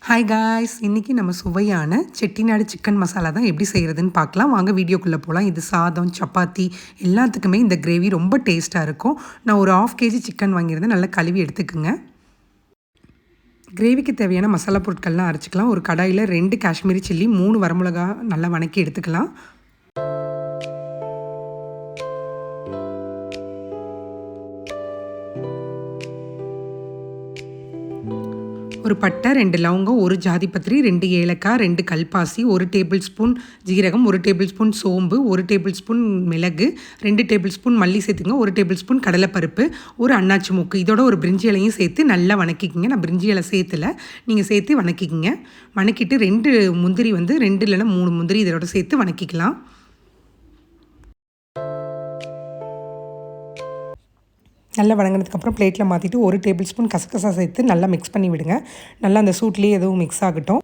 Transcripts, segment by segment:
Hi guys, இன்றைக்கி நம்ம சுவையான செட்டிநாடு சிக்கன் மசாலா தான் எப்படி செய்கிறதுன்னு பார்க்கலாம். வாங்க வீடியோக்குள்ளே போகலாம். இது சாதம், சப்பாத்தி எல்லாத்துக்குமே இந்த கிரேவி ரொம்ப டேஸ்ட்டாக இருக்கும். நான் ஒரு 1/2 kg சிக்கன் வாங்கியிருந்தேன். நல்லா கழுவி எடுத்துக்குங்க. கிரேவிக்கு தேவையான மசாலா பொருட்கள்லாம் அரைச்சிக்கலாம். ஒரு கடாயில் 2 காஷ்மீரி சில்லி, 3 வரமிளகா நல்லா வணக்கி எடுத்துக்கலாம். ஒரு பட்டை, 2 லவங்கம், 1 ஜாதிபத்திரி, 2 ஏலக்காய், 2 கல்பாசி, 1 டேபிள் ஸ்பூன் ஜீரகம், 1 டேபிள் ஸ்பூன் சோம்பு, 1 டேபிள் ஸ்பூன் மிளகு, 2 டேபிள் ஸ்பூன் மல்லி சேர்த்துங்க, 1 டேபிள் ஸ்பூன் கடலைப்பருப்பு, ஒரு அன்னாச்சி மூக்கு, இதோட ஒரு பிரிஞ்சி இலையும் சேர்த்து நல்லா வணக்கிக்கிங்க. நான் பிரிஞ்சி இலை சேர்த்துல, நீங்கள் சேர்த்து வணக்கிக்கிங்க. வணக்கிட்டு 2 முந்திரி 2 இல்லைன்னா 3 முந்திரி இதோட சேர்த்து வணக்கிக்கலாம். நல்லா வணங்கினதுக்கப்புறம் பிளேட்டில் மாற்றிட்டு 1 டேபிள் ஸ்பூன் கசகசா சேர்த்து நல்லா மிக்ஸ் பண்ணி விடுங்க. நல்லா அந்த சூட்லேயே எதுவும் மிக்ஸ் ஆகட்டும்.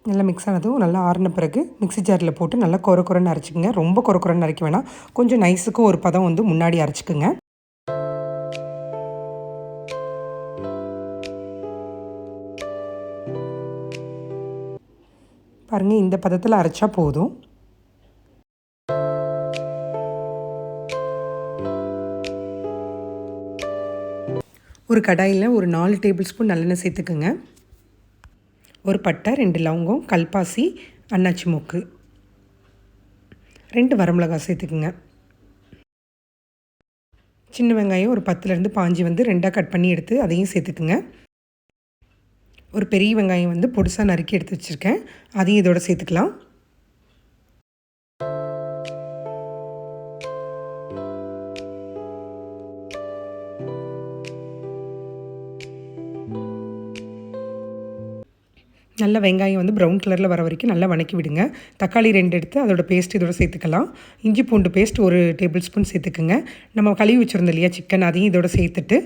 நல்லா மிக்ஸ் ஆனதும் நல்லா ஆறின பிறகு மிக்ஸி ஜாரில் போட்டு நல்லா கொரன்னு அரைச்சிக்கோங்க. ரொம்ப கொரன்னு அரைக்க வேணாம். கொஞ்சம் நைஸுக்கும் ஒரு பதம் முன்னாடி அரைச்சிக்கோங்க. பாருங்கள், இந்த பதத்தில் அரைச்சா போதும். ஒரு கடாயில் ஒரு 4 டேபிள் ஸ்பூன் நல்லெண்ணெய் சேர்த்துக்குங்க. ஒரு பட்டை, 2 லவங்கம், கல்பாசி, அன்னாச்சி மூக்கு, 2 வரமிளகாய் சேர்த்துக்குங்க. சின்ன வெங்காயம் ஒரு 10லேருந்து 15 2ஆக கட் பண்ணி எடுத்து அதையும் சேர்த்துக்குங்க. ஒரு பெரிய வெங்காயம் பொடிசாக நறுக்கி எடுத்து வச்சுருக்கேன், அதையும் இதோட சேர்த்துக்கலாம். நல்லா வெங்காயம் ப்ரௌன் கலரில் வர வரைக்கும் நல்லா வணக்கி விடுங்க. தக்காளி 2 எடுத்து அதோட பேஸ்ட் இதோட சேர்த்துக்கலாம். இஞ்சி பூண்டு பேஸ்ட் 1 டேபிள் ஸ்பூன் சேர்த்துக்குங்க. நம்ம கழுவி வச்சுருந்தோம் இல்லையா சிக்கன், அதையும் இதோட சேர்த்துட்டு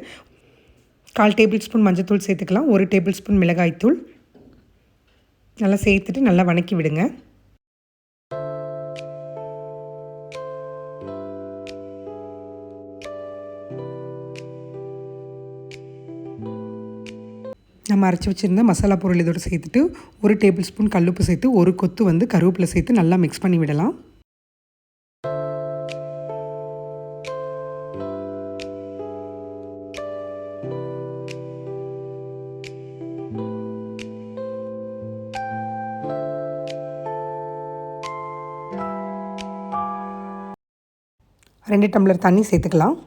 1/4 டேபிள் ஸ்பூன் மஞ்சத்தூள் சேர்த்துக்கலாம். 1 டேபிள் ஸ்பூன் மிளகாய்த்தூள் நல்லா சேர்த்துட்டு நல்லா வணக்கி விடுங்க. நம்ம அரைச்சி வச்சுருந்த மசாலா பொருள் இதோடு சேர்த்துட்டு 1 டேபிள் ஸ்பூன் கல்லுப்பு சேர்த்து 1 கொத்து கருவேப்பிலை சேர்த்து நல்லா மிக்ஸ் பண்ணி விடலாம். ரெண்டு டம்ளர் தண்ணி சேர்த்துக்கலாம்.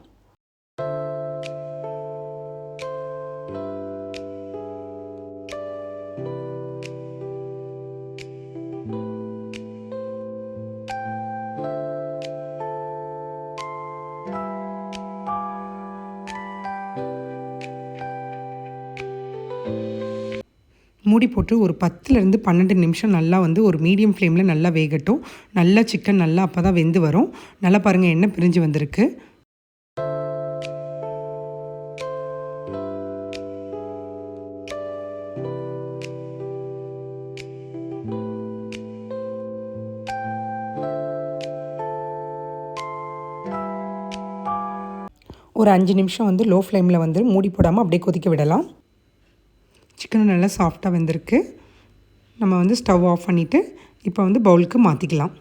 மூடி போட்டு ஒரு 10லேருந்து 12 நிமிஷம் நல்லா ஒரு மீடியம் ஃப்ளேமில் நல்லா வேகட்டும். நல்லா சிக்கன் நல்லா அப்போ தான் வெந்து வரும். நல்லா பாருங்கள், எண்ணெய் பிரிஞ்சு வந்திருக்கு. ஒரு 5 நிமிஷம் லோ ஃப்ளேமில் மூடி போடாமல் அப்படியே கொதிக்க விடலாம். சிக்கன் நல்லா சாஃப்டாக வெந்திருக்கு. நம்ம ஸ்டவ் ஆஃப் பண்ணிவிட்டு இப்போ பவுலுக்கு மாற்றிக்கலாம்.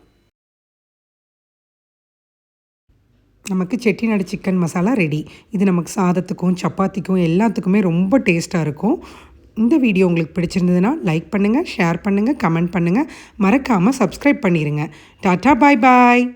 நமக்கு செட்டிநாடு சிக்கன் மசாலா ரெடி. இது நமக்கு சாதத்துக்கும் சப்பாத்திக்கும் எல்லாத்துக்குமே ரொம்ப டேஸ்ட்டாக இருக்கும். இந்த வீடியோ உங்களுக்கு பிடிச்சிருந்ததுன்னா லைக் பண்ணுங்கள், ஷேர் பண்ணுங்கள், கமெண்ட் பண்ணுங்கள். மறக்காமல் சப்ஸ்கிரைப் பண்ணிடுங்க. டாட்டா, பாய் பாய்.